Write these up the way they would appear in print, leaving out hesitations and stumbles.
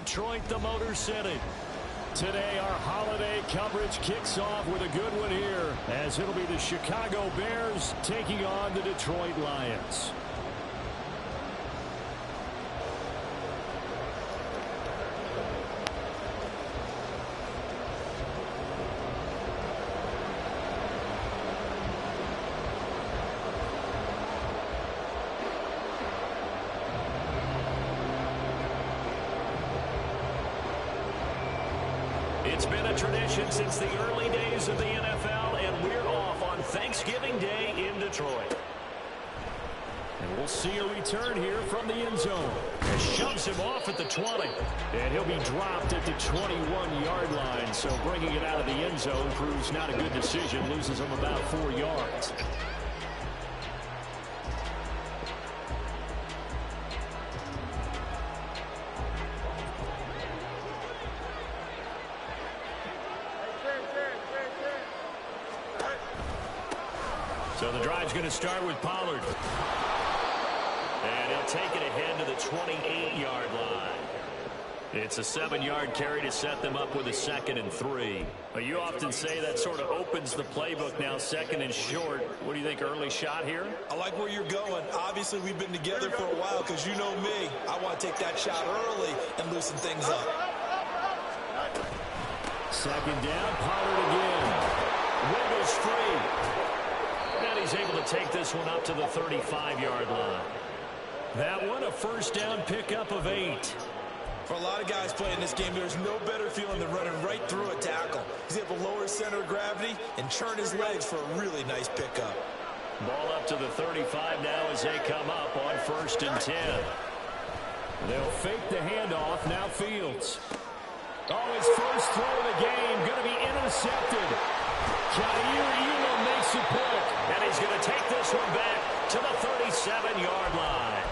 Detroit, the Motor City. Today, our holiday coverage kicks off with a good one here, as it'll be the Chicago Bears taking on the Detroit Lions. It's been a tradition since the early days of the NFL, and we're off on Thanksgiving Day in Detroit. And we'll see a return here from the end zone. It shoves him off at the 20. And he'll be dropped at the 21-yard line. So bringing it out of the end zone proves not a good decision. Loses him about 4 yards. So the drive's going to start with Pollard. And he'll take it ahead to the 28-yard line. It's a 7-yard carry to set them up with a 2nd and 3. But you often say that sort of opens the playbook now, 2nd and short. What do you think, early shot here? I like where you're going. Obviously, we've been together for a while because you know me. I want to take that shot early and loosen things up. 2nd down, Pollard again. Wiggles free. And he's able to take this one up to the 35-yard line. That one a first down pickup of 8. For a lot of guys playing this game, there's no better feeling than running right through a tackle. He's able to lower his center of gravity and churn his legs for a really nice pickup. Ball up to the 35 now as they come up on 1st and 10. They'll fake the handoff. Now Fields. Oh, his first throw of the game going to be intercepted. Elam makes a pick. And he's going to take this one back to the 37-yard line.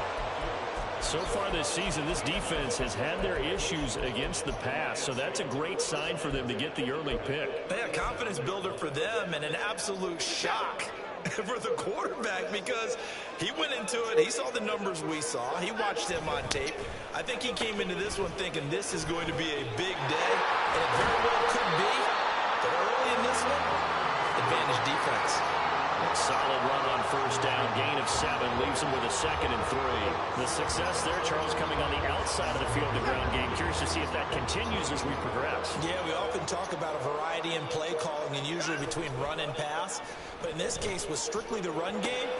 So far this season, this defense has had their issues against the pass, so that's a great sign for them to get the early pick. Yeah, confidence builder for them and an absolute shock for the quarterback because he went into it. He saw the numbers we saw. He watched them on tape. I think he came into this one thinking this is going to be a big day, and it very well could be. But early in this one, advantage defense. Solid run on first down. Gain of 7 leaves him with a 2nd and 3. The success there, Charles, coming on the outside of the field, the ground game. Curious to see if that continues as we progress. Yeah, we often talk about a variety in play calling and usually between run and pass. But in this case, with strictly the run game,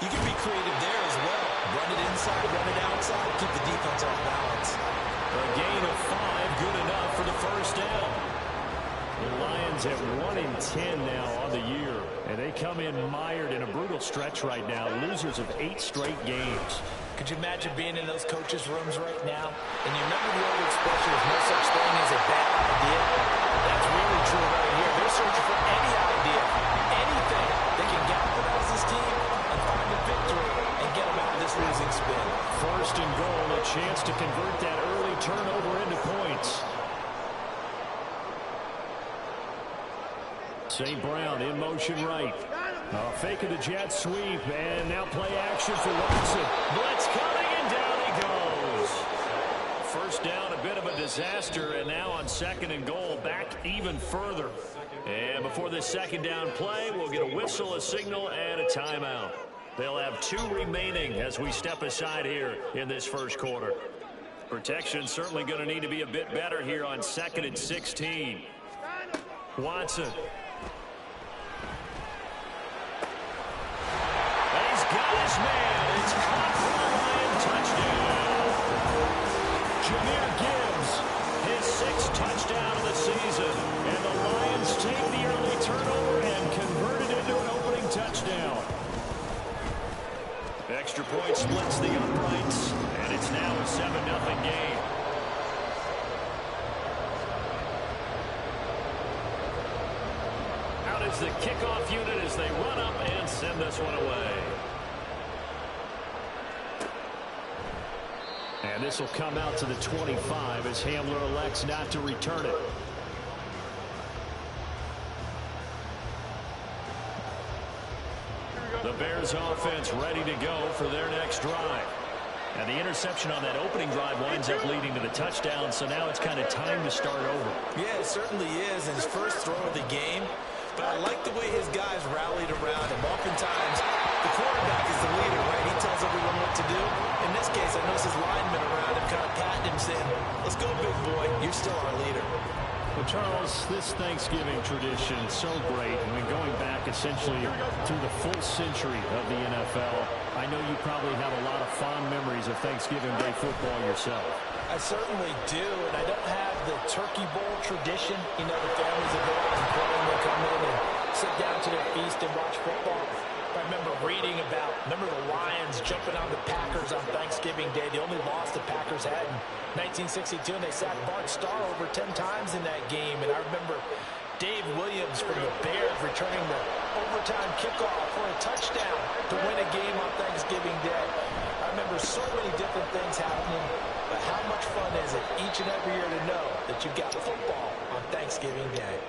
you can be creative there as well. Run it inside, run it outside, keep the defense off balance. A gain of 5, good enough for the first down. The Lions have 1 in 10 now on the year, and they come in mired in a brutal stretch right now, losers of 8 straight games. Could you imagine being in those coaches' rooms right now? And you remember the old expression, there's no such thing as a bad idea? That's really true right here. They're searching for any idea, anything that can galvanize this team and find a victory and get them out of this losing spin. 1st and goal, a chance to convert that early turnover into points. St. Brown in motion right. Fake of the jet sweep, and now play action for Watson. Blitz coming, and down he goes. First down, a bit of a disaster, and now on 2nd and goal, back even further. And before this 2nd down play, we'll get a whistle, a signal, and a timeout. They'll have 2 remaining as we step aside here in this first quarter. Protection certainly going to need to be a bit better here on 2nd and 16. Watson. Got his man. It's caught for the Lion touchdown. Jahmyr Gibbs, his 6th touchdown of the season. And the Lions take the early turnover and convert it into an opening touchdown. Extra point splits the uprights, and it's now a 7-0 game. Out is the kickoff unit as they run up and send this one away. And this will come out to the 25 as Hamler elects not to return it. The Bears offense ready to go for their next drive. And the interception on that opening drive winds up leading to the touchdown, so now it's kind of time to start over. Yeah, it certainly is, and his first throw of the game. But I like the way his guys rallied around him. Oftentimes, the quarterback is the leader, right? He tells everyone what to do. In this case, I noticed his linemen around him kind of patting him, saying, let's go, big boy. You're still our leader. Well, Charles, this Thanksgiving tradition is so great. I mean, going back essentially through the full century of the NFL, I know you probably have a lot of fond memories of Thanksgiving Day football yourself. I certainly do, and I don't have the Turkey Bowl tradition. You know, the families that go out and play, and they come in and sit down to their feast and watch football. I remember reading about, the Lions jumping on the Packers on Thanksgiving Day. The only loss the Packers had in 1962, and they sacked Bart Starr over 10 times in that game. And I remember Dave Williams from the Bears returning the overtime kickoff for a touchdown to win a game on Thanksgiving Day. I remember so many different things happening, but how much fun is it each and every year to know that you've got football on Thanksgiving Day?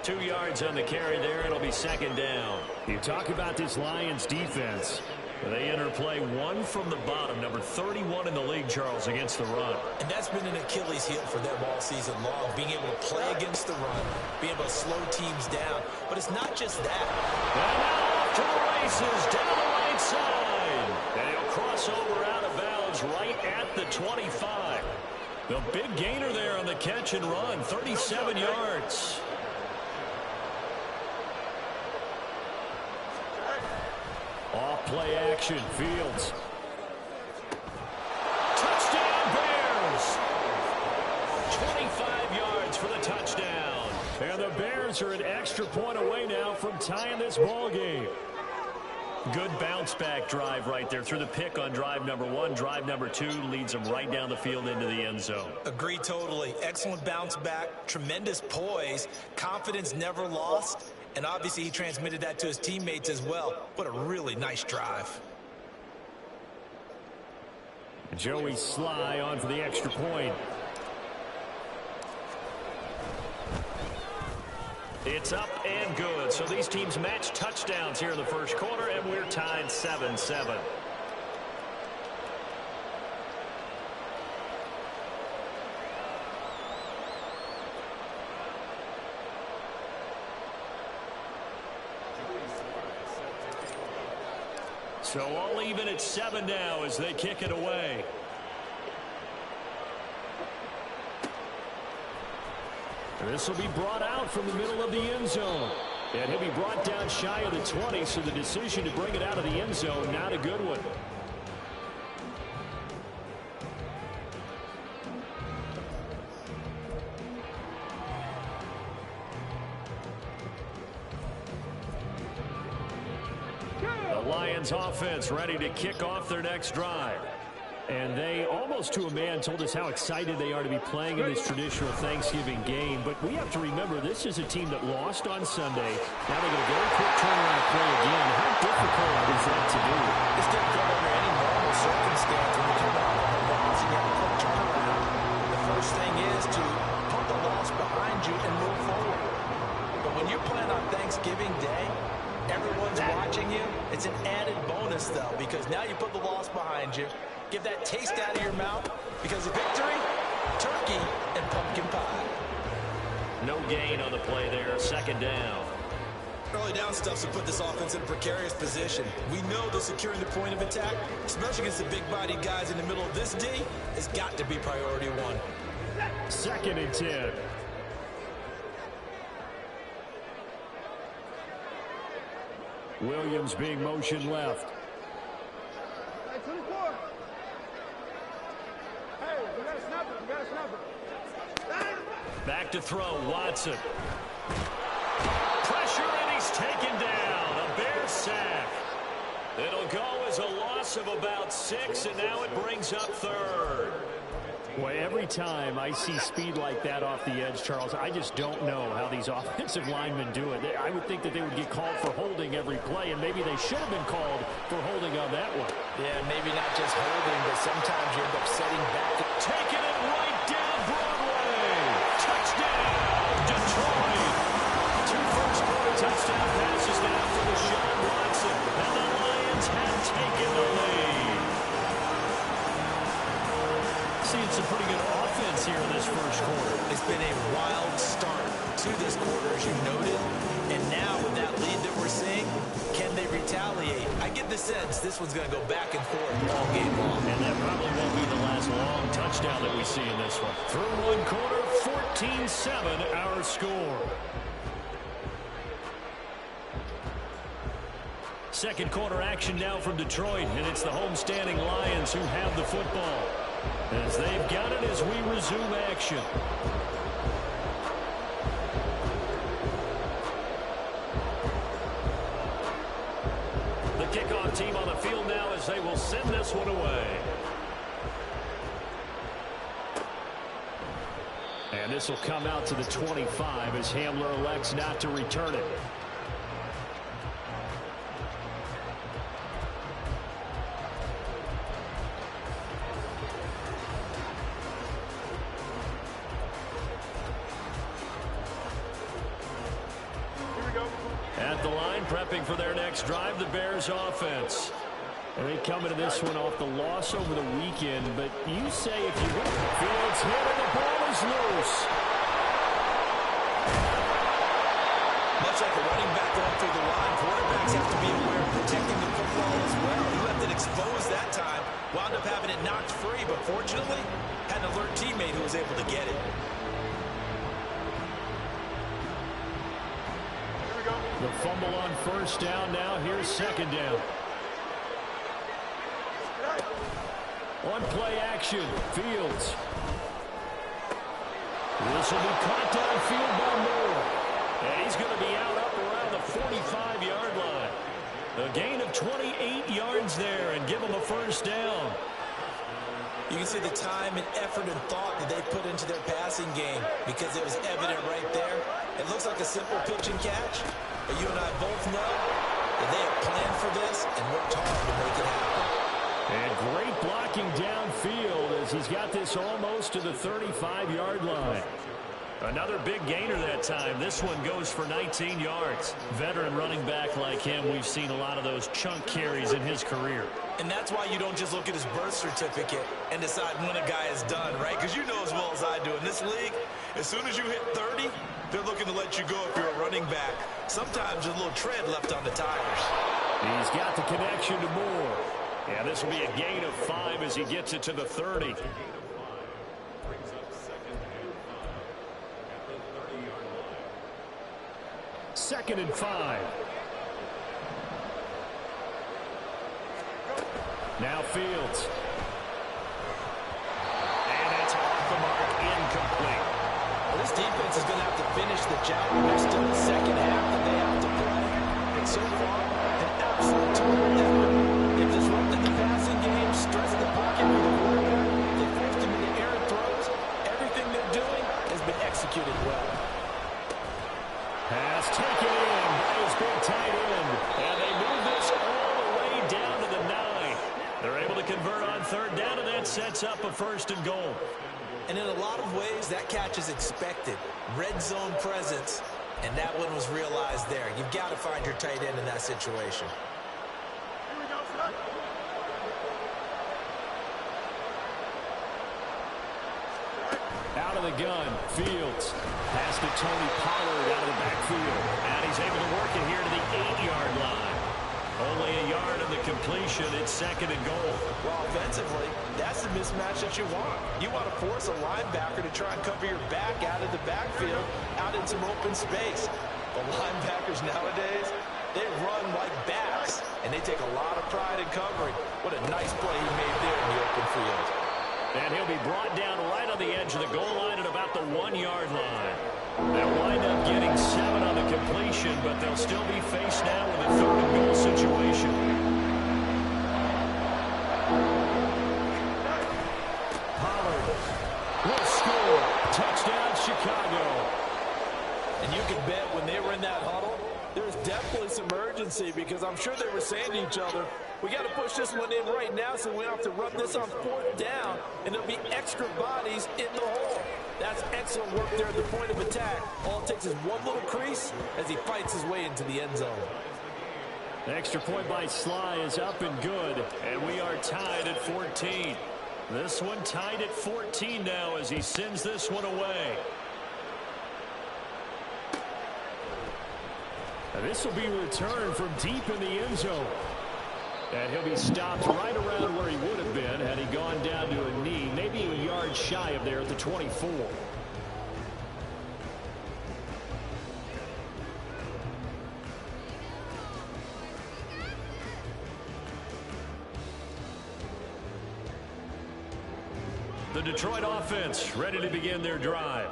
2 yards on the carry there. It'll be second down. You talk about this Lions defense. They enter play one from the bottom, number 31 in the league, Charles, against the run. And that's been an Achilles heel for them all season long, being able to play against the run, being able to slow teams down. But it's not just that. And now off to the races, down the right side. And he'll cross over out of bounds right at the 25. The big gainer there on the catch and run, 37 yards. Off play action, Fields. Touchdown Bears! 25 yards for the touchdown. And the Bears are an extra point away now from tying this ball game. Good bounce back drive right there through the pick on drive number 1. Drive number 2 leads them right down the field into the end zone. Agree totally. Excellent bounce back, tremendous poise, confidence never lost. And obviously he transmitted that to his teammates as well. What a really nice drive. Joey Sly on for the extra point. It's up and good. So these teams match touchdowns here in the first quarter, and we're tied 7-7. So all even at 7 now as they kick it away. This will be brought out from the middle of the end zone. And he'll be brought down shy of the 20, so the decision to bring it out of the end zone, not a good one. The Lions offense ready to kick off their next drive. And they, almost to a man, told us how excited they are to be playing in this traditional Thanksgiving game. But we have to remember, this is a team that lost on Sunday. Now they get a very quick turnaround play again. How difficult is that to do? It's difficult under any normal circumstance when you come out of a loss and you have a quick turnaround. The first thing is to put the loss behind you and move forward. But when you're playing on Thanksgiving Day, everyone's watching you. It's an added bonus, though, because now you put the loss behind you. Give that taste out of your mouth because of victory, turkey, and pumpkin pie. No gain on the play there. Second down. Early down stuff to put this offense in a precarious position. We know that securing the point of attack, especially against the big-bodied guys in the middle of this D, has got to be priority 1. 2nd and 10. Williams being motioned left. Back to throw, Watson. Pressure, and he's taken down. A Bears sack. It'll go as a loss of about 6, and now it brings up 3rd. Boy, every time I see speed like that off the edge, Charles, I just don't know how these offensive linemen do it. I would think that they would get called for holding every play, and maybe they should have been called for holding on that one. Yeah, maybe not just holding, but sometimes you end up setting back. Taking it right down Broadway. Touchdown, Detroit. 2 first-quarter touchdown passes now for Deshaun Watson, and the Lions have taken the lead. first quarter. It's been a wild start to this quarter, as you noted. And now with that lead that we're seeing, can they retaliate? I get the sense this one's going to go back and forth all game long. And that probably won't be the last long touchdown that we see in this one. Through one quarter, 14-7 our score. Second quarter action now from Detroit, and it's the homestanding Lions who have the football. As they've got it as we resume action. The kickoff team on the field now as they will send this one away. And this will come out to the 25 as Hamler elects not to return it. At the line, prepping for their next drive, the Bears offense. And they come into this one off the loss over the weekend, but you say if you win, Fields hit and the ball is loose. Much like a running back going through the line, quarterbacks have to be aware of protecting the football as well. He left it exposed that time, wound up having it knocked free, but fortunately, had an alert teammate who was able to get it. The fumble on first down. Now here's second down. On play action, Fields. This will be caught downfield by Moore. And he's going to be out up around the 45-yard line. A gain of 28 yards there and give him a first down. You can see the time and effort and thought that they put into their passing game because it was evident right there. It looks like a simple pitch and catch, but you and I both know that they have planned for this and worked hard to make it happen. And great blocking downfield as he's got this almost to the 35-yard line. Another big gainer that time. This one goes for 19 yards. Veteran running back like him, we've seen a lot of those chunk carries in his career. And that's why you don't just look at his birth certificate and decide when a guy is done, right? Because you know as well as I do, in this league, as soon as you hit 30, they're looking to let you go if you're a running back. Sometimes there's a little tread left on the tires. He's got the connection to Moore. Yeah, this will be a gain of 5 as he gets it to the 30. Second and 5. Now Fields. And it's off the mark, incomplete. Well, this defense is going to have to finish the job. There's still the second half that they have to play. And so far, an absolute total effort. They've disrupted the passing game, stressed the pocket for the quarterback. They forced him into errant throws. Everything they're doing has been executed well. Pass taken in by his big tight end. And they move this all the way down to the 9. They're able to convert on third down, and that sets up a first and goal. And in a lot of ways, that catch is expected. Red zone presence, and that one was realized there. You've got to find your tight end in that situation. Out of the gun, Fields. Pass to Tony Pollard out of the backfield. And he's able to work it here to the 8-yard line. Only a yard in the completion. It's second and goal. Well, offensively, that's the mismatch that you want. You want to force a linebacker to try and cover your back out of the backfield, out in some open space. The linebackers nowadays, they run like bats, and they take a lot of pride in covering. What a nice play he made there in the open field. And he'll be brought down right on the edge of the goal line at about the 1-yard line. They'll wind up getting 7 on the completion, but they'll still be faced now with a third and goal situation. Pollard will score. Touchdown, Chicago. And you can bet when they were in that huddle, there's definitely some urgency because I'm sure they were saying to each other, we got to push this one in right now so we don't have to run this on fourth down, and there'll be extra bodies in the hole. That's excellent work there at the point of attack. All it takes is one little crease as he fights his way into the end zone. The extra point by Sly is up and good, and we are tied at 14. This one tied at 14 now as he sends this one away. And this will be returned from deep in the end zone. And he'll be stopped right around where he would have been had he gone down to a knee, maybe a yard shy of there at the 24. The Detroit offense ready to begin their drive.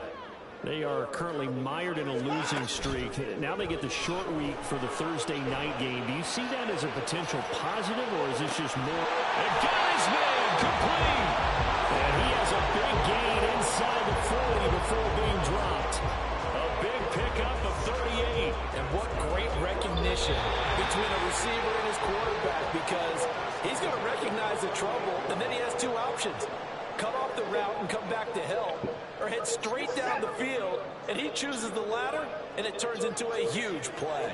They are currently mired in a losing streak. Now they get the short week for the Thursday night game. Do you see that as a potential positive, or is this just more? And got his man complete. And he has a big gain inside the 40 before being dropped. A big pickup of 38. And what great recognition between a receiver and his quarterback, because he's going to recognize the trouble, and then he has two options. Cut off the route and come back to help, or head straight down the field, and he chooses the latter, and it turns into a huge play.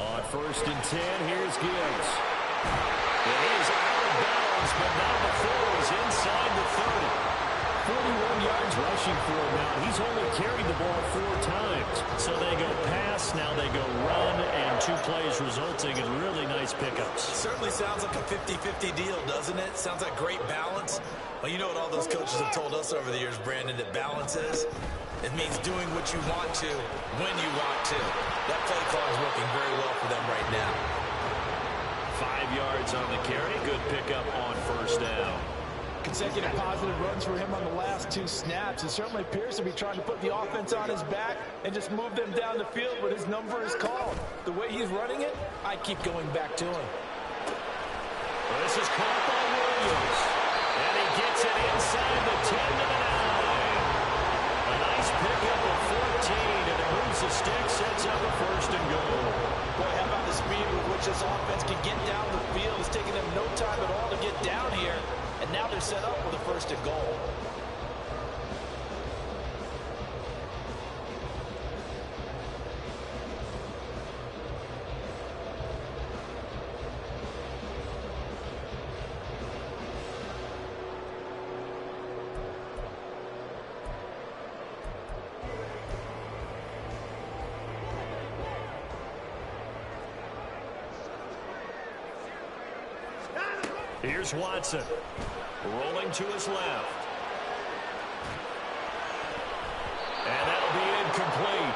On 1st and 10, here's Gibbs. And he is out of bounds, but now the throw is inside the 30. 41 yards rushing for him now. He's only carried the ball 4 times. So they go pass, now they go run, and 2 plays resulting in really nice pickups. Certainly sounds like a 50-50 deal, doesn't it? Sounds like great balance. Well, you know what all those coaches have told us over the years, Brandon, that balance is? It means doing what you want to, when you want to. That play call is working very well for them right now. 5 yards on the carry. Good pickup on 1st down. Consecutive positive runs for him on the last 2 snaps. He certainly appears to be trying to put the offense on his back and just move them down the field, but his number is called. The way he's running it, I keep going back to him. Well, this is caught by Williams. And he gets it inside the 10 to the 9. A nice pickup of 14, and it moves the stick, sets up a 1st and goal. Boy, how about the speed with which this offense can get down the field? It's taking them no time at all to get down here. And now they're set up with a 1st and goal. Here's Watson. Rolling to his left. And that'll be incomplete.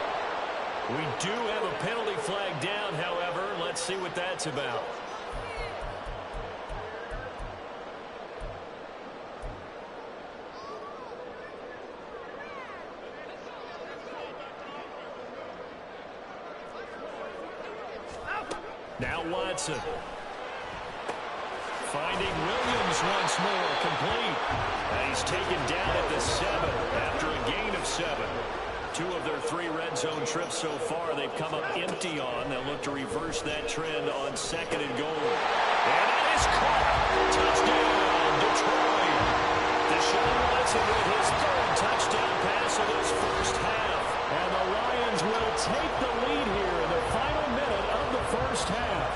We do have a penalty flag down, however. Let's see what that's about. Now Watson. Finding Williams once more, complete. And he's taken down at the 7 after a gain of 7. 2 of their 3 red zone trips so far they've come up empty on. They'll look to reverse that trend on 2nd and goal. And that is caught. Touchdown, Detroit. Deshaun Watson with his 3rd touchdown pass of this 1st half. And the Lions will take the lead here in the final minute of the 1st half.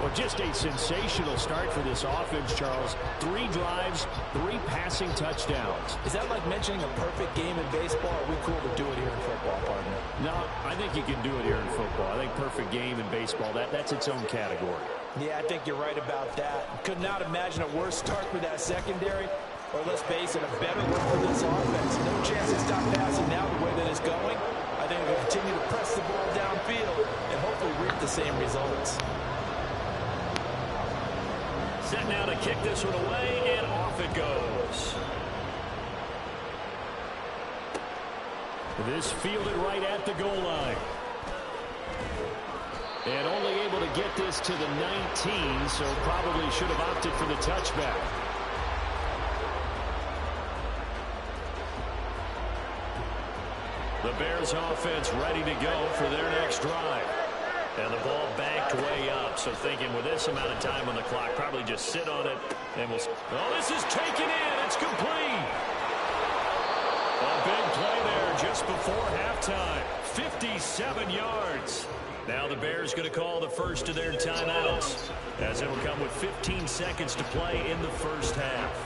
Well, just a sensational start for this offense, Charles. 3 drives, 3 passing touchdowns. Is that like mentioning a perfect game in baseball? Or are we cool to do it here in football, partner? No, I think you can do it here in football. I think perfect game in baseball, that's its own category. Yeah, I think you're right about that. Could not imagine a worse start for that secondary. Or let's face it, a better one for this offense. No chance to stop passing now the way that it's going. I think we'll continue to press the ball downfield and hopefully reap the same results. Set now to kick this one away, and off it goes. This fielded right at the goal line. And only able to get this to the 19, so probably should have opted for the touchback. The Bears offense ready to go for their next drive. And the ball backed way up, so thinking with this amount of time on the clock, probably just sit on it, and we'll... Oh, this is taken in. It's complete. A big play there just before halftime. 57 yards. Now the Bears going to call the first of their timeouts, as it will come with 15 seconds to play in the first half.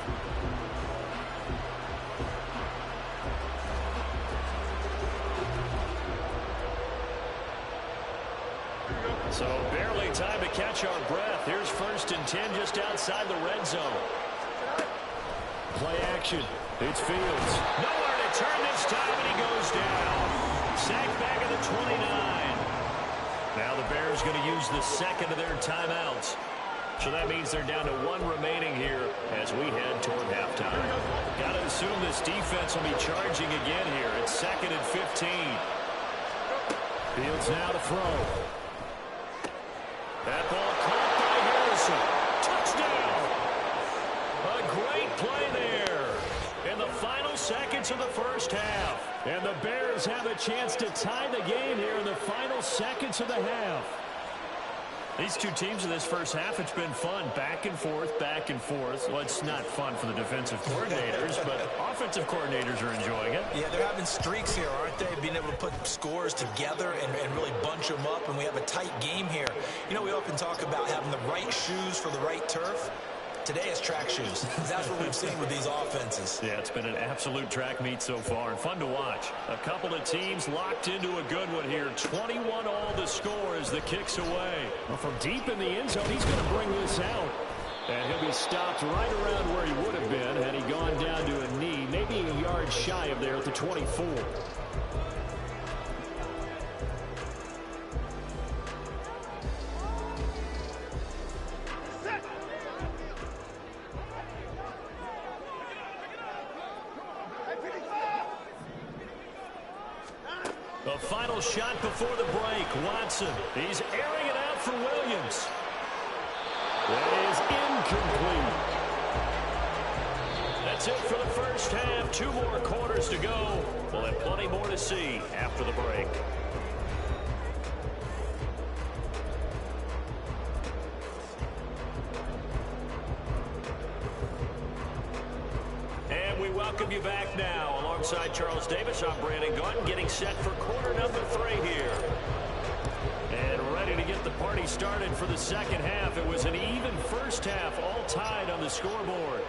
So barely time to catch our breath. Here's 1st and 10 just outside the red zone. Play action. It's Fields. Nowhere to turn this time, and he goes down. Sacked back at the 29. Now the Bears going to use the second of their timeouts. So that means they're down to 1 remaining here as we head toward halftime. Got to assume this defense will be charging again here. It's 2nd and 15. Fields now to throw. That ball caught by Harrison. Touchdown! A great play there in the final seconds of the first half. And the Bears have a chance to tie the game here in the final seconds of the half. These two teams in this first half, it's been fun. Back and forth, back and forth. Well, it's not fun for the defensive coordinators, but offensive coordinators are enjoying it. Yeah, they're having streaks here, aren't they? Being able to put scores together and really bunch them up, and we have a tight game here. You know, we often talk about having the right shoes for the right turf. Today is track shoes. That's what we've seen with these offenses. Yeah, it's been an absolute track meet so far, and fun to watch. A couple of teams locked into a good one here. 21 all the score as the kick's away. Well, from deep in the end zone, he's going to bring this out. And he'll be stopped right around where he would have been had he gone down to a knee, maybe a yard shy of there at the 24. The final shot before the break. Watson. He's airing it out for Williams. That is incomplete. That's it for the first half. 2 more quarters to go. We'll have plenty more to see after the break. And we welcome you back now. Alongside Charles Davis, I'm Brandon Gordon, getting set for quarter number 3 here. And ready to get the party started for the second half. It was an even first half, all tied on the scoreboard.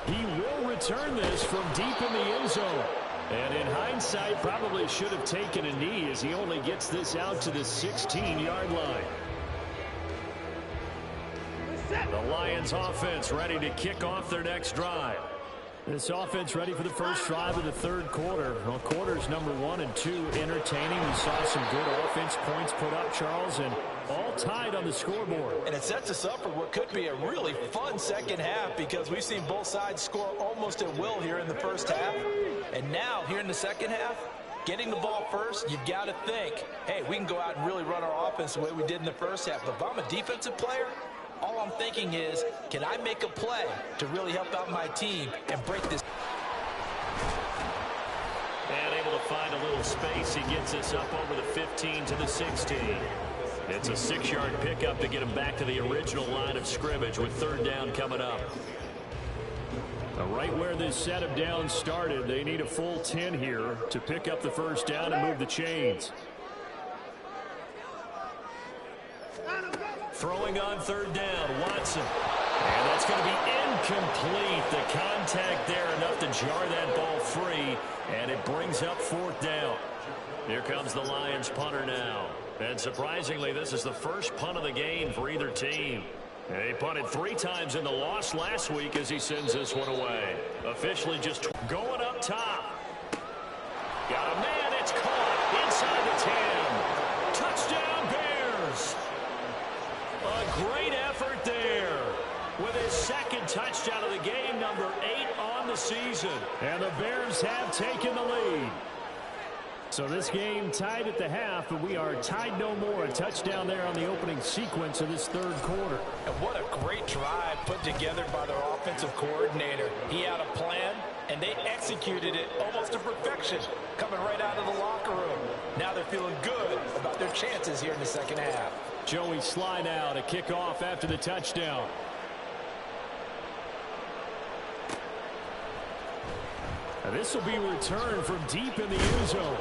He will return this from deep in the end zone. And in hindsight, probably should have taken a knee as he only gets this out to the 16-yard line. The Lions offense ready to kick off their next drive. This offense ready for the first drive of the third quarter. Well, quarters number 1 and 2 entertaining. We saw some good offense points put up, Charles, and all tied on the scoreboard. And it sets us up for what could be a really fun second half because we've seen both sides score almost at will here in the first half. And now, here in the second half, getting the ball first, you've got to think, hey, we can go out and really run our offense the way we did in the first half. But if I'm a defensive player, all I'm thinking is, can I make a play to really help out my team and break this? And able to find a little space. He gets us up over the 15 to the 16. It's a 6-yard pickup to get him back to the original line of scrimmage with third down coming up. Right where this set of downs started, they need a full 10 here to pick up the first down and move the chains. Throwing on third down, Watson. And that's going to be incomplete. The contact there enough to jar that ball free, and it brings up fourth down. Here comes the Lions punter now. And surprisingly, this is the first punt of the game for either team. And he punted 3 times in the loss last week as he sends this one away. Officially just going up top. Got a man, it's caught inside the 10. Touchdown Bears. A great effort there with his second touchdown of the game, number 8 on the season. And the Bears have taken the lead. So this game tied at the half, but we are tied no more. A touchdown there on the opening sequence of this third quarter. And what a great drive put together by their offensive coordinator. He had a plan, and they executed it almost to perfection, coming right out of the locker room. Now they're feeling good about their chances here in the second half. Joey Sly now to kick off after the touchdown. And this will be returned from deep in the end zone.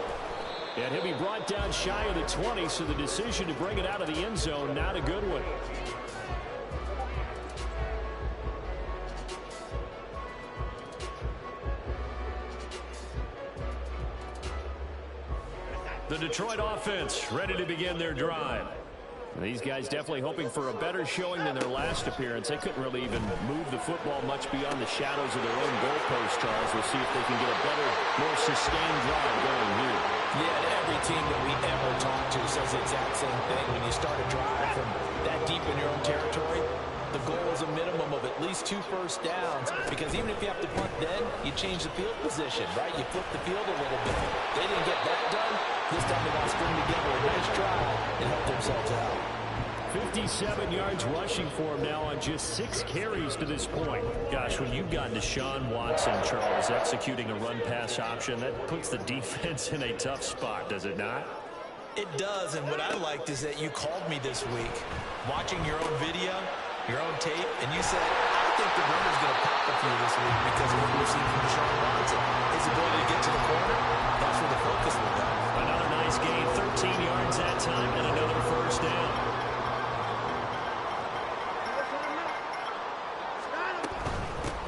And he'll be brought down shy of the 20, so the decision to bring it out of the end zone, not a good one. The Detroit offense ready to begin their drive. These guys definitely hoping for a better showing than their last appearance. They couldn't really even move the football much beyond the shadows of their own goalpost, Charles. We'll see if they can get a better, more sustained drive going here. Yeah, and every team that we ever talk to says the exact same thing. When you start a drive from that deep in your own territory, the goal is a minimum of at least 2 first downs, because even if you have to punt then, you change the field position, right? You flip the field a little bit. They didn't get that done. This time they got to string together a nice drive and help themselves out. 57 yards rushing for him now on just 6 carries to this point. Gosh, when you've gotten Deshaun Watson, Charles, executing a run-pass option, that puts the defense in a tough spot, does it not? It does, and what I liked is that you called me this week, watching your own video, your own tape, and you said, I think the runner's going to pop a few this week because of what we've seen from Deshaun Watson. His ability to get to the corner, that's where the focus will go. Another nice gain, 13 yards that time, and another first down.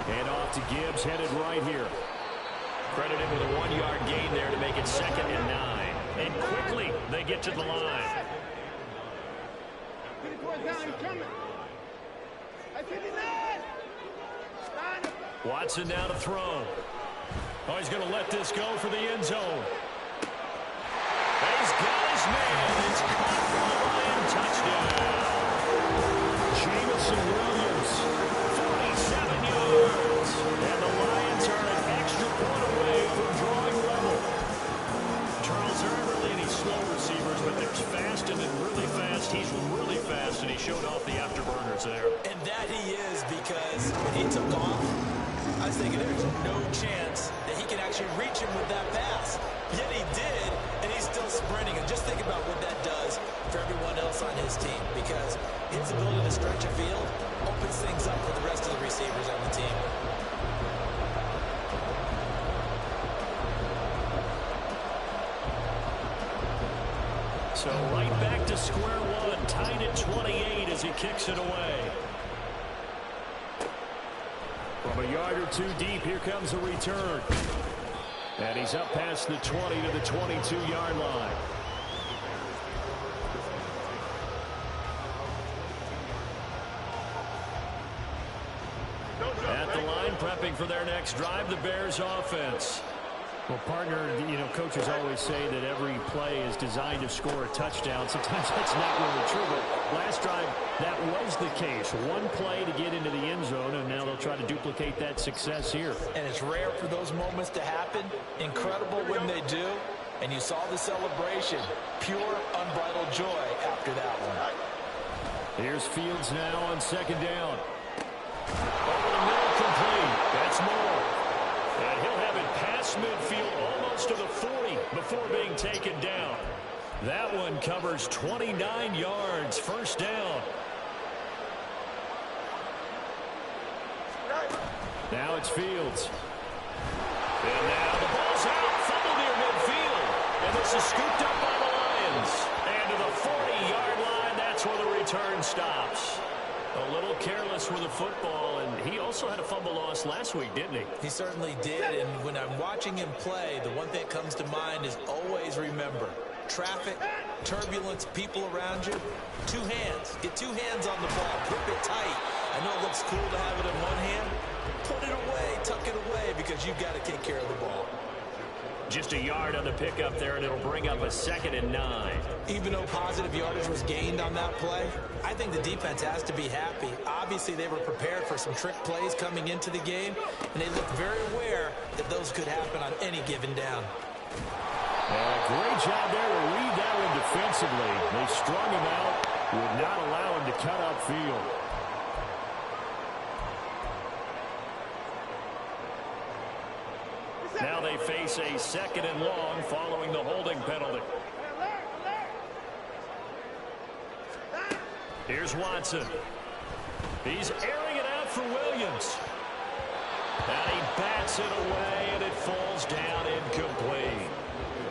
And off to Gibbs, headed right here. Credited with a 1-yard gain there to make it 2nd and 9. And quickly, they get to the line. Watson now to throw. Oh, he's going to let this go for the end zone. He's got his man. It's caught for the Lion touchdown. Jamison Williams, 47 yards. And the Lions are an extra point away from drawing level. Charles, there aren't really any slow receivers, but there's fast and then really fast. He's really fast, and he showed off the afterburners there. And that he is, because when he took off, I was thinking there's no chance that he can actually reach him with that pass. Yet he did, and he's still sprinting. And just think about what that does for everyone else on his team, because his ability to stretch a field opens things up for the rest of the receivers on the team. So right back to square one, tied at 28 as he kicks it away. From a yard or 2 deep, here comes a return. And he's up past the 20 to the 22-yard line. At the line, prepping for their next drive, the Bears offense. Well, partner, you know, coaches always say that every play is designed to score a touchdown. Sometimes that's not really true, but last drive, that was the case. One play to get into the end zone, and now they'll try to duplicate that success here. And it's rare for those moments to happen. Incredible when they do. And you saw the celebration. Pure, unbridled joy after that one. Here's Fields now on 2nd down. Over the middle, complete. That's more. And he'll have it past midfield almost to the 40 before being taken down. That one covers 29 yards. First down. Now it's Fields. And now the ball's out. Fumble near midfield. And this is scooped up by the Lions. And to the 40-yard line, that's where the return stops. A little careless with the football, and he also had a fumble loss last week, didn't he? He certainly did, and when I'm watching him play, the one thing that comes to mind is always remember, traffic, turbulence, people around you, 2 hands. Get 2 hands on the ball. Grip it tight. I know it looks cool to have it in one hand. Put it away, tuck it away, because you've got to take care of the ball. Just a yard on the pickup there, and it'll bring up a 2nd and 9. Even though positive yardage was gained on that play, I think the defense has to be happy. Obviously, they were prepared for some trick plays coming into the game, and they looked very aware that those could happen on any given down. Great job there to read that one defensively. They strung him out, would not allow him to cut upfield. Now they face a 2nd and long following the holding penalty. Here's Watson. He's airing it out for Williams. And he bats it away, and it falls down incomplete.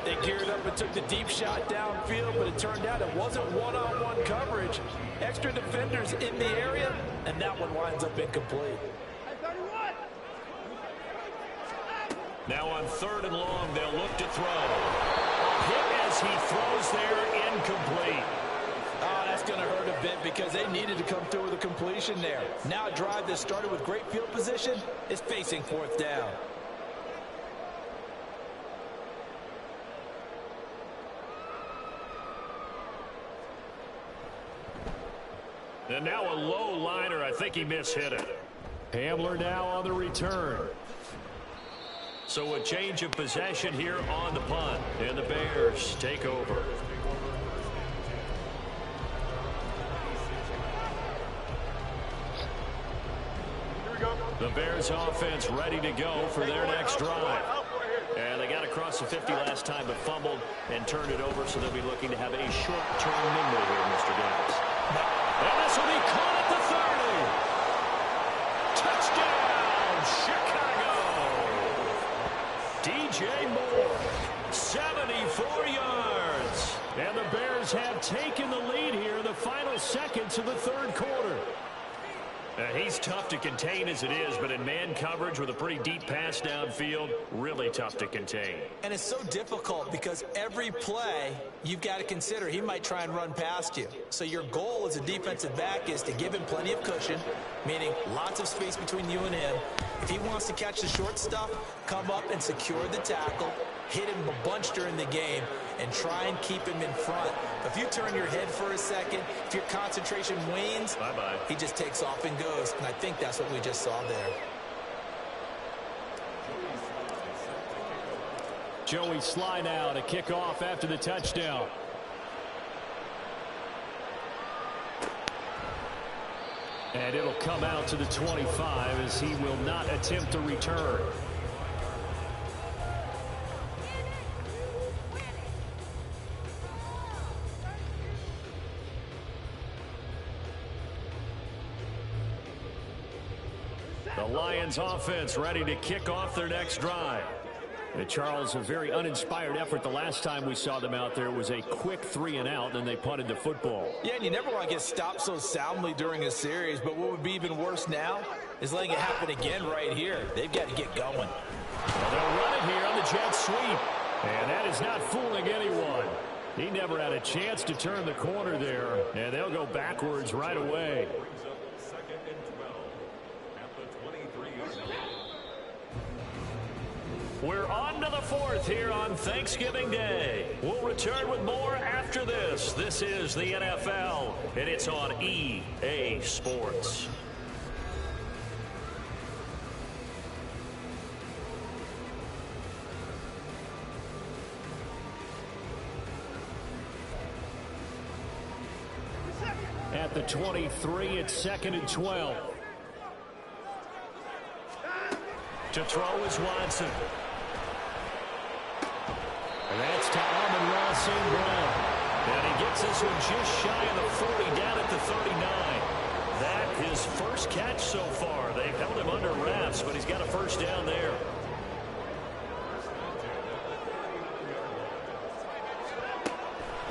They geared up and took the deep shot downfield, but it turned out it wasn't one-on-one coverage. Extra defenders in the area, and that one winds up incomplete. Now on 3rd and long, they'll look to throw. Hit as he throws there, incomplete. Oh, that's going to hurt a bit because they needed to come through with a completion there. Now a drive that started with great field position is facing 4th down. And now a low liner. I think he mishit it. Hamler now on the return. So a change of possession here on the punt. And the Bears take over. The Bears offense ready to go for their next drive. And they got across the 50 last time but fumbled and turned it over, so they'll be looking to have a short-term memory here, Mr. Davis. And this will be caught at the 30. Touchdown, Chicago! DJ Moore, 74 yards. And the Bears have taken the lead here in the final seconds of the 3rd quarter. He's tough to contain as it is, but in man coverage with a pretty deep pass downfield, really tough to contain. And it's so difficult because every play you've got to consider he might try and run past you. So your goal as a defensive back is to give him plenty of cushion, meaning lots of space between you and him. If he wants to catch the short stuff, come up and secure the tackle, hit him a bunch during the game, and try and keep him in front. If you turn your head for a second, if your concentration wanes, bye-bye, he just takes off and goes. And I think that's what we just saw there. Joey Sly now to kick off after the touchdown. And it'll come out to the 25 as he will not attempt to return. The Lions offense ready to kick off their next drive. And Charles, a very uninspired effort the last time we saw them out there was a quick 3-and-out, and then they punted the football. Yeah, and you never want to get stopped so soundly during a series, but what would be even worse now is letting it happen again right here. They've got to get going. Well, they'll run it here on the jet sweep, and that is not fooling anyone. He never had a chance to turn the corner there, and they'll go backwards right away. We're on to the 4th here on Thanksgiving Day. We'll return with more after this. This is the NFL, and it's on EA Sports. At the 23, it's 2nd and 12. To throw is Watson. And that's to Amon-Ra St. Brown. And he gets this one just shy of the 40, down at the 39. That his first catch so far. They've held him under wraps, but he's got a first down there.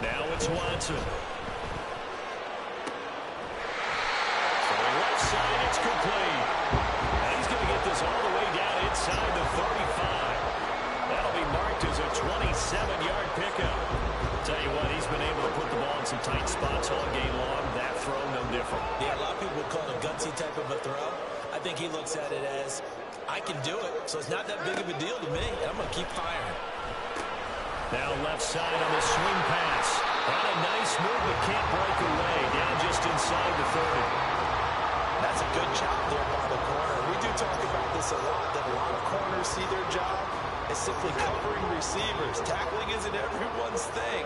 Now it's Watson. From left side, it's complete. And he's going to get this all the way down inside the 35. That'll be marked as a 27-yard pickup. Tell you what, he's been able to put the ball in some tight spots all game long. That throw, no different. Yeah, a lot of people would call it a gutsy type of a throw. I think he looks at it as, I can do it, so it's not that big of a deal to me, and I'm going to keep firing. Now left side on the swing pass. And a nice move, but can't break away. Down just inside the 30. That's a good job there by the corner. We do talk about this a lot, that a lot of corners see their job as simply covering receivers. Tackling isn't everyone's thing.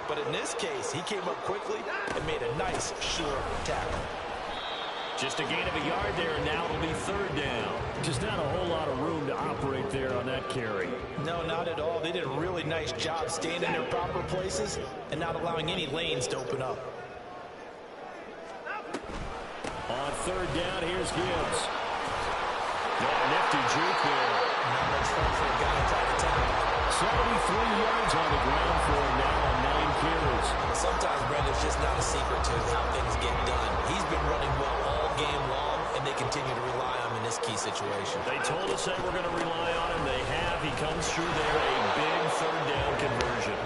But in this case, he came up quickly and made a nice, sure tackle. Just a gain of a yard there, and now it'll be 3rd down. Just not a whole lot of room to operate there on that carry. No, not at all. They did a really nice job staying in their proper places and not allowing any lanes to open up. On 3rd down, here's Gibbs. Nifty juke there. Not much fun for a guy inside the tackle. yards on the ground for him now on 9 carries. Sometimes, Brandon, it's just not a secret to how things get done. He's been running well all game long, and they continue to rely on him in this key situation. They told us they were going to rely on him. They have. He comes through there, a big third down conversion.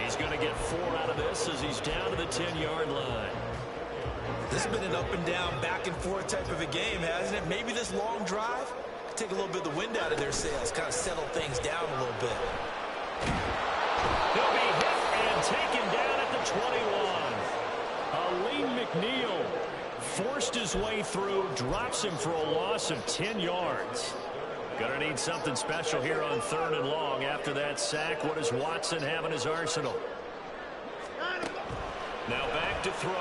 He's going to get 4 out of this as he's down to the 10-yard line. This has been an up-and-down, back-and-forth type of a game, hasn't it? Maybe this long drive could take a little bit of the wind out of their sails, kind of settle things down a little bit. He'll be hit and taken down at the 21. Aleem McNeil forced his way through, drops him for a loss of 10 yards. Gonna need something special here on 3rd and long. After that sack, what does Watson have in his arsenal? Now back to throw.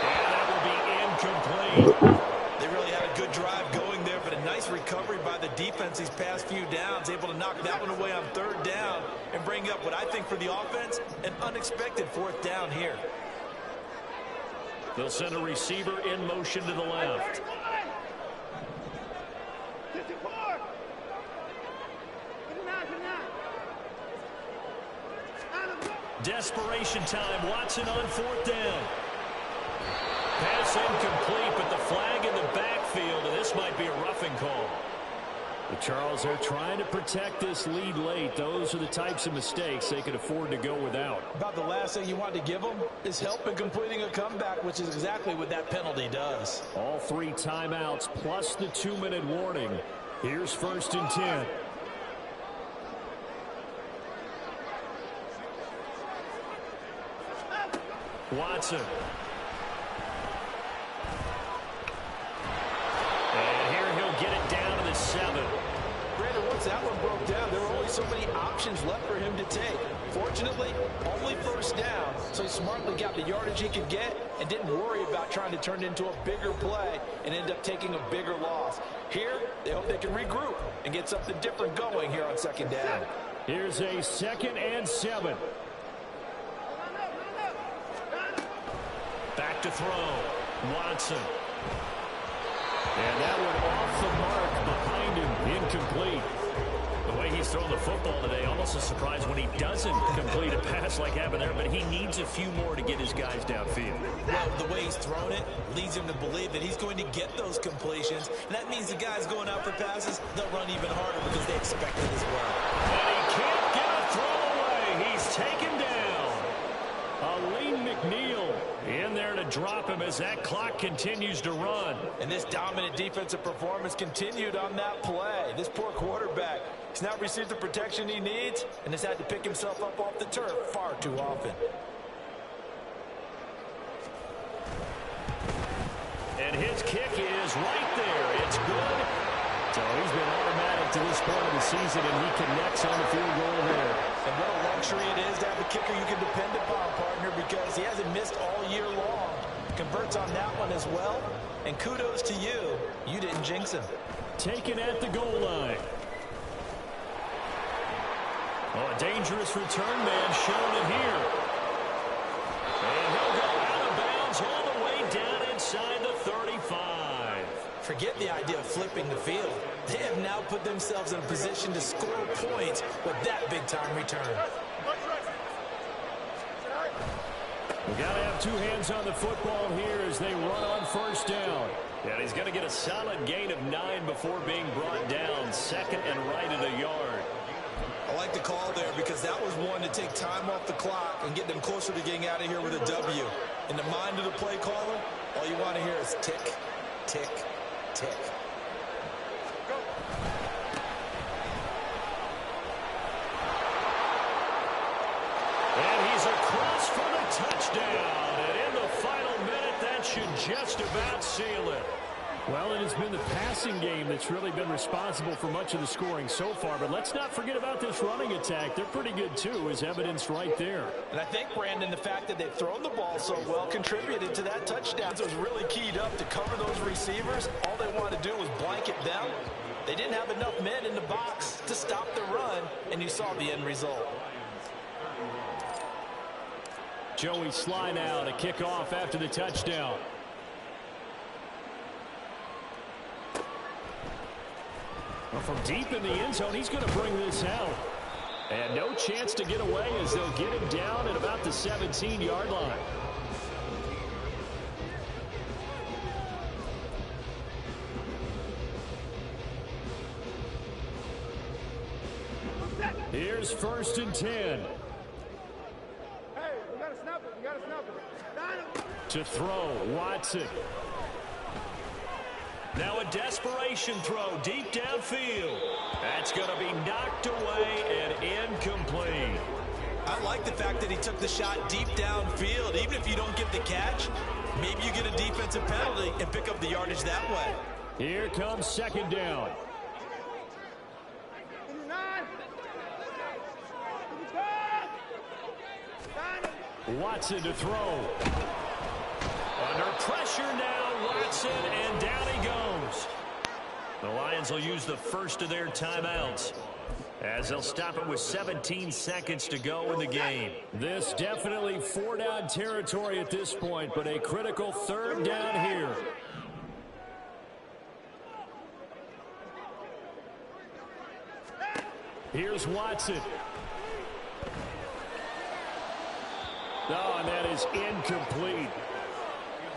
And that will be incomplete. They really had a good drive going there, but a nice recovery by the defense these past few downs, able to knock that one away on 3rd down and bring up what I think for the offense, an unexpected 4th down here. They'll send a receiver in motion to the left. Desperation time. Watson on 4th down. Pass incomplete, but the flag in the backfield, and this might be a roughing call. But Charles, they're trying to protect this lead late. Those are the types of mistakes they could afford to go without. About the last thing you want to give them is help in completing a comeback, which is exactly what that penalty does. All 3 timeouts plus the 2-minute warning. Here's 1st and 10. Watson. And here he'll get it down to the 7. Brandon, once that one broke down, there were only so many options left for him to take. Fortunately, only 1st down, so he smartly got the yardage he could get and didn't worry about trying to turn it into a bigger play and end up taking a bigger loss. Here, they hope they can regroup and get something different going here on 2nd down. Here's a 2nd and 7. Back to throw. Watson. And that one off the mark behind him. Incomplete. The way he's thrown the football today, almost a surprise when he doesn't complete a pass like happened there, but he needs a few more to get his guys downfield. Well, the way he's thrown it leads him to believe that he's going to get those completions, and that means the guys going out for passes, they'll run even harder because they expect it as well. And he can't get a throw away. He's taken down. Aleem McNeil in there to drop him as that clock continues to run. And this dominant defensive performance continued on that play. This poor quarterback, he's not received the protection he needs and has had to pick himself up off the turf far too often. And his kick is right there. It's good. So he's been automatic to this point of the season, and he connects on the field goal there. And what a luxury it is to have a kicker you can depend upon, partner, because he hasn't missed all year long. Converts on that one as well. And kudos to you. You didn't jinx him. Taken at the goal line. Oh, a dangerous return man showing it here. And he'll go out of bounds all the way down inside the 35. Forget the idea of flipping the field. They have now put themselves in a position to score points with that big-time return. We've got to have 2 hands on the football here as they run on 1st down. Yeah, he's going to get a solid gain of 9 before being brought down. 2nd and right at a yard. I like the call there because that was one to take time off the clock and get them closer to getting out of here with a W. In the mind of the play caller, all you want to hear is tick, tick, tick. And he's across for the touchdown. And in the final minute, that should just about seal it. Well, it has been the passing game that's really been responsible for much of the scoring so far. But let's not forget about this running attack. They're pretty good, too, as evidenced right there. And I think, Brandon, the fact that they've thrown the ball so well contributed to that touchdown. So it was really keyed up to cover those receivers. All they wanted to do was blanket them. They didn't have enough men in the box to stop the run, and you saw the end result. Joey Sly now to kick off after the touchdown. Well, from deep in the end zone, he's going to bring this out. And no chance to get away as they'll get him down at about the 17-yard line. Here's 1st and 10. Hey, you got to snap it. You got to snap it. To throw, Watson. Now a desperation throw deep downfield. That's going to be knocked away and incomplete. I like the fact that he took the shot deep downfield. Even if you don't get the catch, maybe you get a defensive penalty and pick up the yardage that way. Here comes 2nd down. Watson to throw. Under pressure now, Watson, and down he goes. The Lions will use the first of their timeouts as they'll stop it with 17 seconds to go in the game. This definitely 4-down territory at this point, but a critical 3rd down here. Here's Watson. Oh, and that is incomplete.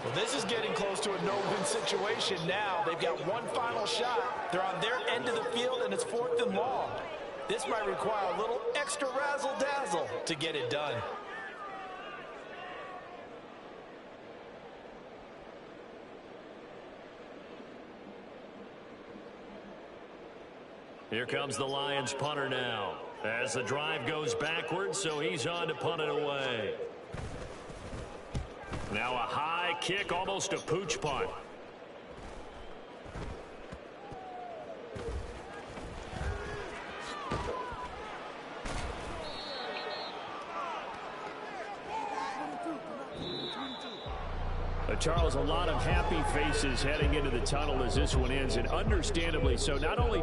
Well, this is getting close to a no-win situation now. They've got one final shot. They're on their end of the field, and it's 4th and long. This might require a little extra razzle-dazzle to get it done. Here comes the Lions punter now as the drive goes backwards, so he's on to punt it away. Now a high kick, almost a pooch punt. Charles, a lot of happy faces heading into the tunnel as this one ends, and understandably so. Not only did